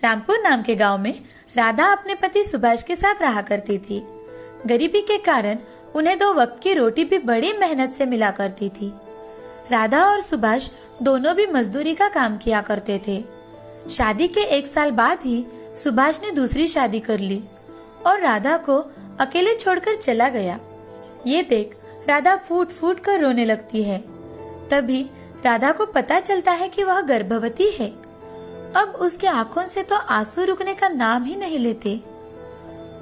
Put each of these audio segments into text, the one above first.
रामपुर नाम के गांव में राधा अपने पति सुभाष के साथ रहा करती थी। गरीबी के कारण उन्हें 2 वक्त की रोटी भी बड़ी मेहनत से मिला करती थी। राधा और सुभाष दोनों भी मजदूरी का काम किया करते थे। शादी के 1 साल बाद ही सुभाष ने दूसरी शादी कर ली और राधा को अकेले छोड़कर चला गया। ये देख राधा फूट फूट कर रोने लगती है। तभी राधा को पता चलता है कि वह गर्भवती है। अब उसके आंखों से तो आंसू रुकने का नाम ही नहीं लेते।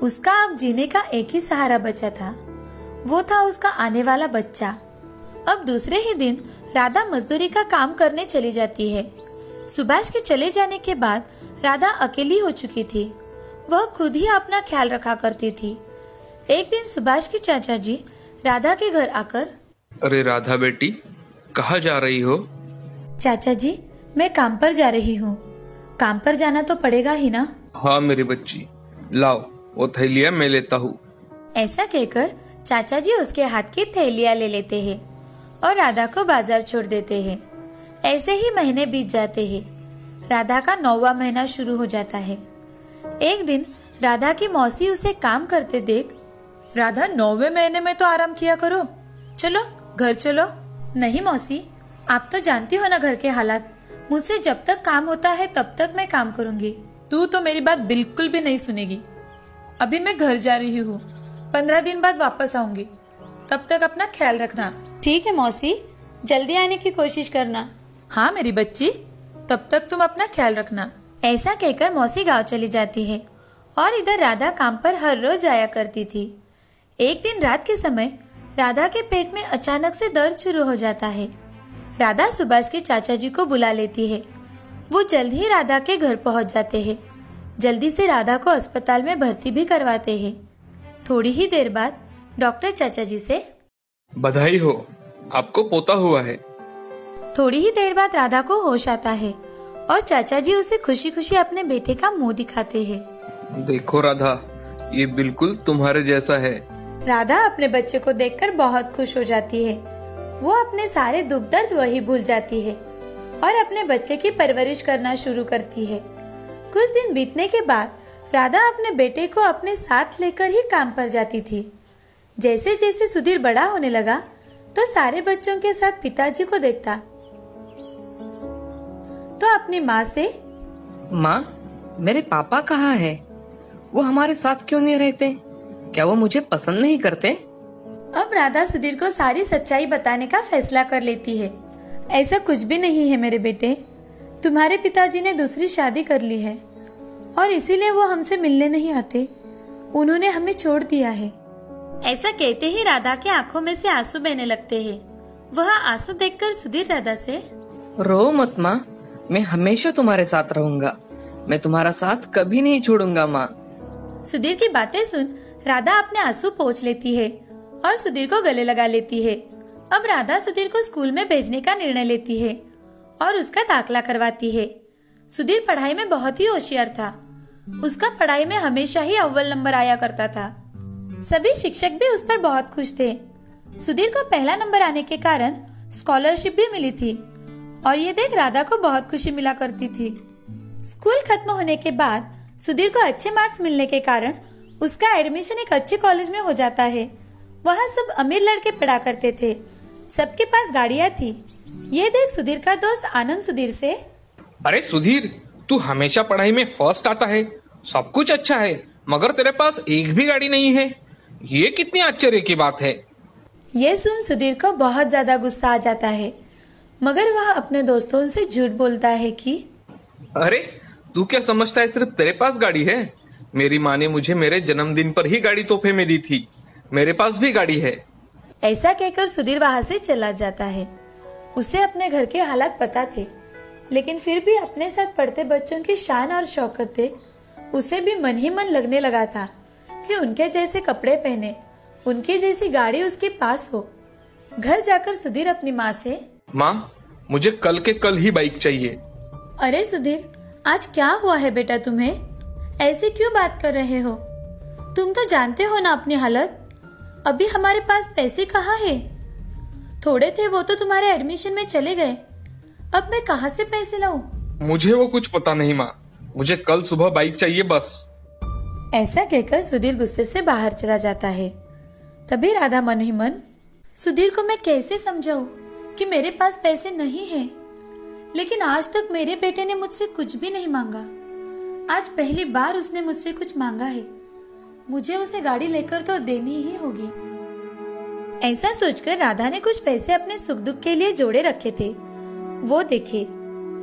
उसका अब जीने का एक ही सहारा बचा था, वो था उसका आने वाला बच्चा। अब दूसरे ही दिन राधा मजदूरी का काम करने चली जाती है। सुभाष के चले जाने के बाद राधा अकेली हो चुकी थी। वह खुद ही अपना ख्याल रखा करती थी। एक दिन सुभाष के चाचा जी राधा के घर आकर, अरे राधा बेटी, कहाँ जा रही हो? चाचा जी, मैं काम पर जा रही हूँ। काम पर जाना तो पड़ेगा ही ना। हाँ मेरी बच्ची, लाओ वो थैलियाँ मैं लेता हूँ। ऐसा कहकर चाचा जी उसके हाथ की थैलियाँ ले लेते हैं और राधा को बाजार छोड़ देते हैं। ऐसे ही महीने बीत जाते हैं। राधा का 9वां महीना शुरू हो जाता है। एक दिन राधा की मौसी उसे काम करते देख, राधा 9वें महीने में तो आराम किया करो, चलो घर चलो। नहीं मौसी, आप तो जानती हो ना घर के हालात। मुझसे जब तक काम होता है तब तक मैं काम करूंगी। तू तो मेरी बात बिल्कुल भी नहीं सुनेगी। अभी मैं घर जा रही हूँ, 15 दिन बाद वापस आऊंगी। तब तक अपना ख्याल रखना। ठीक है मौसी, जल्दी आने की कोशिश करना। हाँ मेरी बच्ची, तब तक तुम अपना ख्याल रखना। ऐसा कहकर मौसी गांव चली जाती है और इधर राधा काम पर हर रोज आया करती थी। एक दिन रात के समय राधा के पेट में अचानक से दर्द शुरू हो जाता है। राधा सुभाष के चाचा जी को बुला लेती है। वो जल्द ही राधा के घर पहुंच जाते हैं। जल्दी से राधा को अस्पताल में भर्ती भी करवाते हैं। थोड़ी ही देर बाद डॉक्टर चाचा जी से, बधाई हो, आपको पोता हुआ है। थोड़ी ही देर बाद राधा को होश आता है और चाचा जी उसे खुशी खुशी अपने बेटे का मुंह दिखाते हैं। देखो राधा, ये बिल्कुल तुम्हारे जैसा है। राधा अपने बच्चे को देखकर बहुत खुश हो जाती है। वो अपने सारे दुख दर्द वही भूल जाती है और अपने बच्चे की परवरिश करना शुरू करती है। कुछ दिन बीतने के बाद राधा अपने बेटे को अपने साथ लेकर ही काम पर जाती थी। जैसे जैसे सुधीर बड़ा होने लगा तो सारे बच्चों के साथ पिताजी को देखता तो अपनी माँ से, माँ, मेरे पापा कहाँ है? वो हमारे साथ क्यों नहीं रहते? क्या वो मुझे पसंद नहीं करते? अब राधा सुधीर को सारी सच्चाई बताने का फैसला कर लेती है। ऐसा कुछ भी नहीं है मेरे बेटे, तुम्हारे पिताजी ने दूसरी शादी कर ली है और इसीलिए वो हमसे मिलने नहीं आते। उन्होंने हमें छोड़ दिया है। ऐसा कहते ही राधा के आंखों में से आंसू बहने लगते हैं। वह आंसू देखकर सुधीर राधा से, रो मत माँ, मैं हमेशा तुम्हारे साथ रहूंगा। मैं तुम्हारा साथ कभी नहीं छोड़ूंगा माँ। सुधीर की बातें सुन राधा अपने आंसू पोंछ लेती है और सुधीर को गले लगा लेती है। अब राधा सुधीर को स्कूल में भेजने का निर्णय लेती है और उसका दाखिला करवाती है। सुधीर पढ़ाई में बहुत ही होशियार था। उसका पढ़ाई में हमेशा ही अव्वल नंबर आया करता था। सभी शिक्षक भी उस पर बहुत खुश थे। सुधीर को पहला नंबर आने के कारण स्कॉलरशिप भी मिली थी और ये देख राधा को बहुत खुशी मिला करती थी। स्कूल खत्म होने के बाद सुधीर को अच्छे मार्क्स मिलने के कारण उसका एडमिशन एक अच्छे कॉलेज में हो जाता है। वहाँ सब अमीर लड़के पढ़ा करते थे। सबके पास गाड़ियाँ थी। ये देख सुधीर का दोस्त आनंद सुधीर से, अरे सुधीर, तू हमेशा पढ़ाई में फर्स्ट आता है, सब कुछ अच्छा है, मगर तेरे पास एक भी गाड़ी नहीं है। ये कितनी आश्चर्य की बात है। ये सुन सुधीर को बहुत ज्यादा गुस्सा आ जाता है, मगर वह अपने दोस्तों से झूठ बोलता है कि, अरे तू क्या समझता है सिर्फ तेरे पास गाड़ी है? मेरी माँ ने मुझे मेरे जन्मदिन पर ही गाड़ी तोहफे में दी थी। मेरे पास भी गाड़ी है। ऐसा कहकर सुधीर वहाँ से चला जाता है। उसे अपने घर के हालात पता थे, लेकिन फिर भी अपने साथ पढ़ते बच्चों की शान और शौकत देख उसे भी मन ही मन लगने लगा था कि उनके जैसे कपड़े पहने, उनकी जैसी गाड़ी उसके पास हो। घर जाकर सुधीर अपनी माँ से, माँ, मुझे कल के कल ही बाइक चाहिए। अरे सुधीर, आज क्या हुआ है बेटा तुम्हें? ऐसे क्यों बात कर रहे हो? तुम तो जानते हो ना अपनी हालत। अभी हमारे पास पैसे कहाँ है? थोड़े थे वो तो तुम्हारे एडमिशन में चले गए। अब मैं कहाँ से पैसे लाऊं? मुझे वो कुछ पता नहीं माँ, मुझे कल सुबह बाइक चाहिए बस। ऐसा कहकर सुधीर गुस्से से बाहर चला जाता है। तभी राधा मन ही मन, सुधीर को मैं कैसे समझाऊं कि मेरे पास पैसे नहीं हैं, लेकिन आज तक मेरे बेटे ने मुझसे कुछ भी नहीं मांगा। आज पहली बार उसने मुझसे कुछ मांगा है। मुझे उसे गाड़ी लेकर तो देनी ही होगी। ऐसा सोचकर राधा ने कुछ पैसे अपने सुख दुख के लिए जोड़े रखे थे। वो देखे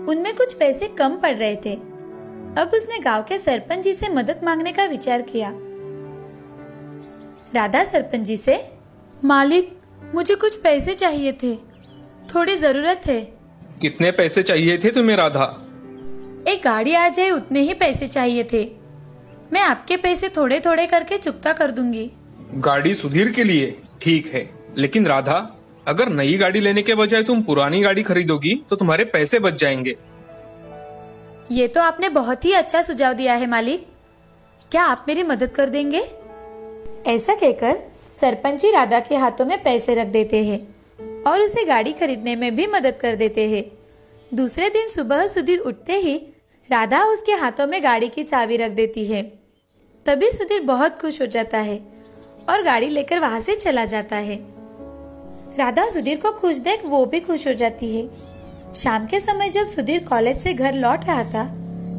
उनमें कुछ पैसे कम पड़ रहे थे। अब उसने गांव के सरपंच जी से मदद मांगने का विचार किया। राधा सरपंच जी से, मालिक मुझे कुछ पैसे चाहिए थे, थोड़ी जरूरत है। कितने पैसे चाहिए थे तुम्हें राधा? एक गाड़ी आ जाए उतने ही पैसे चाहिए थे। मैं आपके पैसे थोड़े थोड़े करके चुकता कर दूंगी। गाड़ी सुधीर के लिए? ठीक है, लेकिन राधा अगर नई गाड़ी लेने के बजाय तुम पुरानी गाड़ी खरीदोगी तो तुम्हारे पैसे बच जाएंगे। ये तो आपने बहुत ही अच्छा सुझाव दिया है मालिक। क्या आप मेरी मदद कर देंगे? ऐसा कहकर सरपंच जी राधा के हाथों में पैसे रख देते हैं और उसे गाड़ी खरीदने में भी मदद कर देते हैं। दूसरे दिन सुबह सुधीर उठते ही राधा उसके हाथों में गाड़ी की चाबी रख देती है। तभी सुधीर बहुत खुश हो जाता है और गाड़ी लेकर वहां से चला जाता है। राधा सुधीर को खुश देख वो भी खुश हो जाती है। शाम के समय जब सुधीर कॉलेज से घर लौट रहा था,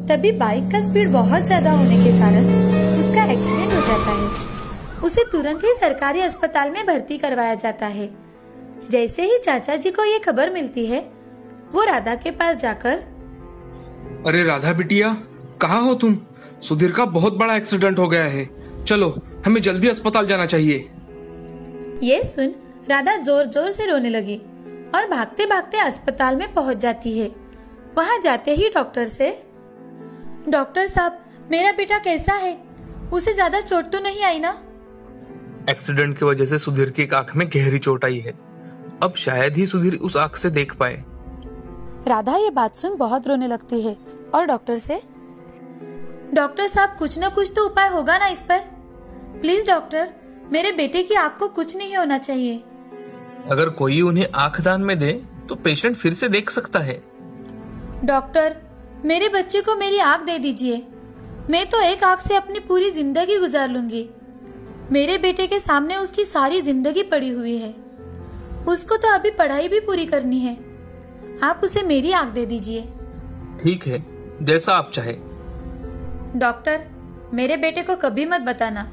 तभी बाइक का स्पीड बहुत ज्यादा होने के कारण उसका एक्सीडेंट हो जाता है। उसे तुरंत ही सरकारी अस्पताल में भर्ती करवाया जाता है। जैसे ही चाचा जी को ये खबर मिलती है, वो राधा के पास जाकर, अरे राधा बिटिया, कहाँ हो तुम? सुधीर का बहुत बड़ा एक्सीडेंट हो गया है, चलो हमें जल्दी अस्पताल जाना चाहिए। ये सुन राधा जोर जोर से रोने लगी और भागते भागते अस्पताल में पहुंच जाती है। वहां जाते ही डॉक्टर से, डॉक्टर साहब मेरा बेटा कैसा है? उसे ज्यादा चोट तो नहीं आई ना? एक्सीडेंट की वजह से सुधीर की एक आंख में गहरी चोट आई है। अब शायद ही सुधीर उस आंख से देख पाए। राधा ये बात सुन बहुत रोने लगती है और डॉक्टर से, डॉक्टर साहब कुछ न कुछ तो उपाय होगा ना इस पर? प्लीज डॉक्टर, मेरे बेटे की आंख को कुछ नहीं होना चाहिए। अगर कोई उन्हें आंख दान में दे तो पेशेंट फिर से देख सकता है। डॉक्टर, मेरे बच्चे को मेरी आंख दे दीजिए। मैं तो एक आंख से अपनी पूरी जिंदगी गुजार लूंगी। मेरे बेटे के सामने उसकी सारी जिंदगी पड़ी हुई है। उसको तो अभी पढ़ाई भी पूरी करनी है। आप उसे मेरी आंख दे दीजिए। ठीक है, जैसा आप चाहे। डॉक्टर, मेरे बेटे को कभी मत बताना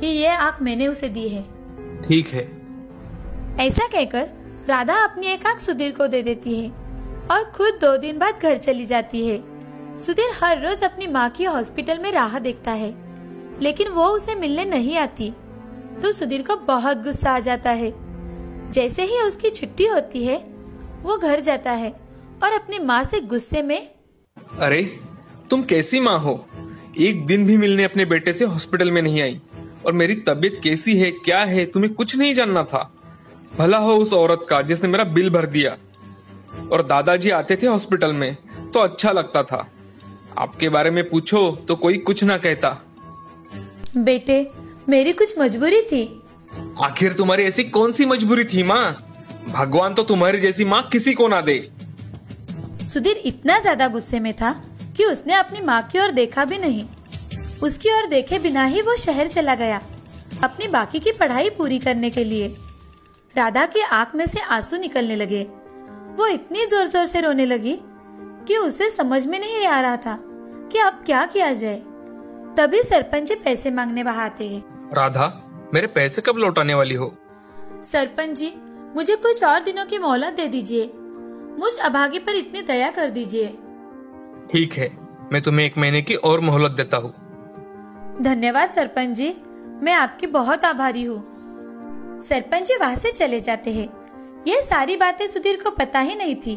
कि ये आंख मैंने उसे दी है। ठीक है। ऐसा कहकर राधा अपनी एक आंख सुधीर को दे देती है और खुद 2 दिन बाद घर चली जाती है। सुधीर हर रोज अपनी माँ की हॉस्पिटल में राह देखता है, लेकिन वो उसे मिलने नहीं आती तो सुधीर को बहुत गुस्सा आ जाता है। जैसे ही उसकी छुट्टी होती है, वो घर जाता है और अपनी माँ से गुस्से में, अरे तुम कैसी माँ हो? एक दिन भी मिलने अपने बेटे से हॉस्पिटल में नहीं आई, और मेरी तबीयत कैसी है क्या है तुम्हें कुछ नहीं जानना था। भला हो उस औरत का जिसने मेरा बिल भर दिया। और दादाजी आते थे हॉस्पिटल में तो अच्छा लगता था, आपके बारे में पूछो तो कोई कुछ ना कहता। बेटे, मेरी कुछ मजबूरी थी। आखिर तुम्हारी ऐसी कौन सी मजबूरी थी माँ? भगवान तो तुम्हारी जैसी माँ किसी को ना दे। सुधीर इतना ज्यादा गुस्से में था कि उसने अपनी माँ की ओर देखा भी नहीं। उसकी ओर देखे बिना ही वो शहर चला गया अपनी बाकी की पढ़ाई पूरी करने के लिए। राधा की आंख में से आंसू निकलने लगे। वो इतनी जोर जोर से रोने लगी कि उसे समझ में नहीं आ रहा था कि अब क्या किया जाए। तभी सरपंच जी पैसे मांगने वहां आते हैं। राधा, मेरे पैसे कब लौटाने वाली हो? सरपंच जी, मुझे कुछ और दिनों की मोहलत दे दीजिए। मुझ अभागे पर इतनी दया कर दीजिए। ठीक है, मैं तुम्हें 1 महीने की और मोहलत देता हूँ। धन्यवाद सरपंच जी, मैं आपकी बहुत आभारी हूँ। सरपंच जी वहां से चले जाते हैं। ये सारी बातें सुधीर को पता ही नहीं थी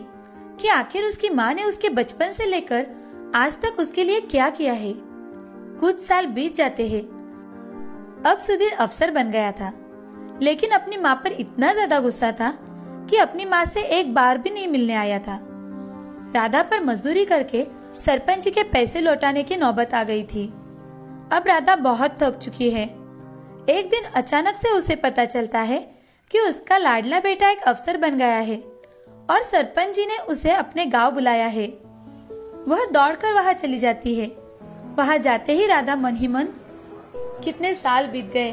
कि आखिर उसकी माँ ने उसके बचपन से लेकर आज तक उसके लिए क्या किया है। कुछ साल बीत जाते हैं। अब सुधीर अफसर बन गया था, लेकिन अपनी माँ पर इतना ज्यादा गुस्सा था कि अपनी माँ से एक बार भी नहीं मिलने आया था। राधा पर मजदूरी करके सरपंच जी के पैसे लौटाने की नौबत आ गई थी। अब राधा बहुत थक चुकी है। एक दिन अचानक से उसे पता चलता है कि उसका लाडला बेटा एक अफसर बन गया है और सरपंच जी ने उसे अपने गांव बुलाया है। वह दौड़कर वहां चली जाती है वहां जाते ही राधा मन ही मन, कितने साल बीत गए,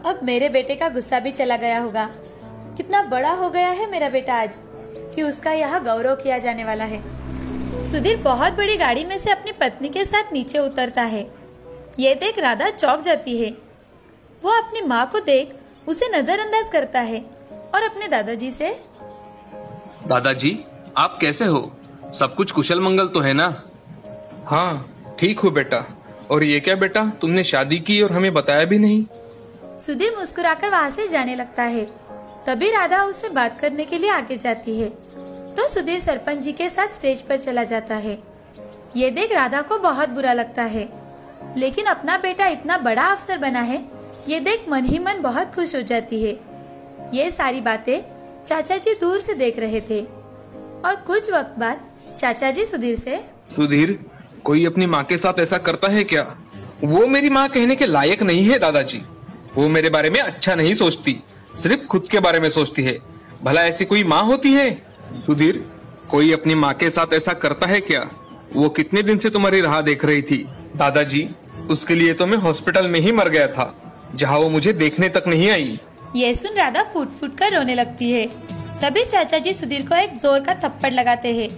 अब मेरे बेटे का गुस्सा भी चला गया होगा। कितना बड़ा हो गया है मेरा बेटा आज कि उसका यहाँ गौरव किया जाने वाला है। सुधीर बहुत बड़ी गाड़ी में से अपनी पत्नी के साथ नीचे उतरता है। ये देख राधा चौंक जाती है। वो अपनी माँ को देख उसे नजरअंदाज करता है और अपने दादाजी से, दादाजी आप कैसे हो? सब कुछ कुशल मंगल तो है ना? हाँ ठीक हो बेटा। और ये क्या बेटा, तुमने शादी की और हमें बताया भी नहीं? सुधीर मुस्कुराकर वहां से जाने लगता है। तभी राधा उससे बात करने के लिए आगे जाती है तो सुधीर सरपंच जी के साथ स्टेज पर चला जाता है। ये देख राधा को बहुत बुरा लगता है, लेकिन अपना बेटा इतना बड़ा अफसर बना है, ये देख मन ही मन बहुत खुश हो जाती है। ये सारी बातें चाचा जी दूर से देख रहे थे और कुछ वक्त बाद चाचा जी सुधीर से, सुधीर कोई अपनी माँ के साथ ऐसा करता है क्या? वो मेरी माँ कहने के लायक नहीं है दादाजी। वो मेरे बारे में अच्छा नहीं सोचती, सिर्फ खुद के बारे में सोचती है। भला ऐसी कोई माँ होती है? सुधीर कोई अपनी माँ के साथ ऐसा करता है क्या? वो कितने दिन से तुम्हारी राह देख रही थी दादाजी। उसके लिए तो मैं हॉस्पिटल में ही मर गया था, जहाँ वो मुझे देखने तक नहीं आई। ये सुन राधा फूट फूट कर रोने लगती है। तभी चाचा जी सुधीर को एक जोर का थप्पड़ लगाते हैं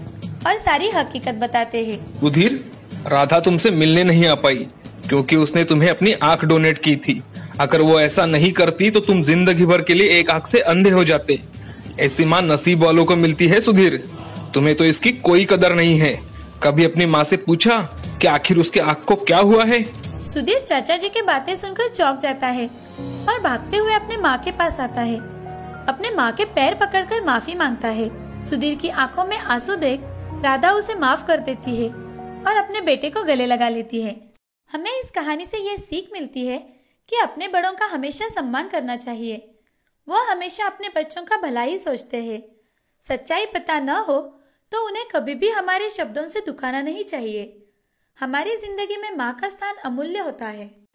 और सारी हकीकत बताते हैं। सुधीर राधा तुमसे मिलने नहीं आ पाई क्योंकि उसने तुम्हें अपनी आंख डोनेट की थी। अगर वो ऐसा नहीं करती तो तुम जिंदगी भर के लिए एक आंख से अंधे हो जाते। ऐसी माँ नसीब वालों को मिलती है सुधीर, तुम्हें तो इसकी कोई कदर नहीं है। कभी अपनी माँ से पूछा कि आखिर उसके आंख को क्या हुआ है? सुधीर चाचा जी की बातें सुनकर चौंक जाता है और भागते हुए अपने माँ के पास आता है। अपने माँ के पैर पकड़कर माफी मांगता है। सुधीर की आंखों में आंसू देख राधा उसे माफ कर देती है और अपने बेटे को गले लगा लेती है। हमें इस कहानी से ये सीख मिलती है कि अपने बड़ों का हमेशा सम्मान करना चाहिए। वो हमेशा अपने बच्चों का भला ही सोचते हैं। सच्चाई पता न हो तो उन्हें कभी भी हमारे शब्दों से दुखाना नहीं चाहिए। हमारी जिंदगी में माँ का स्थान अमूल्य होता है।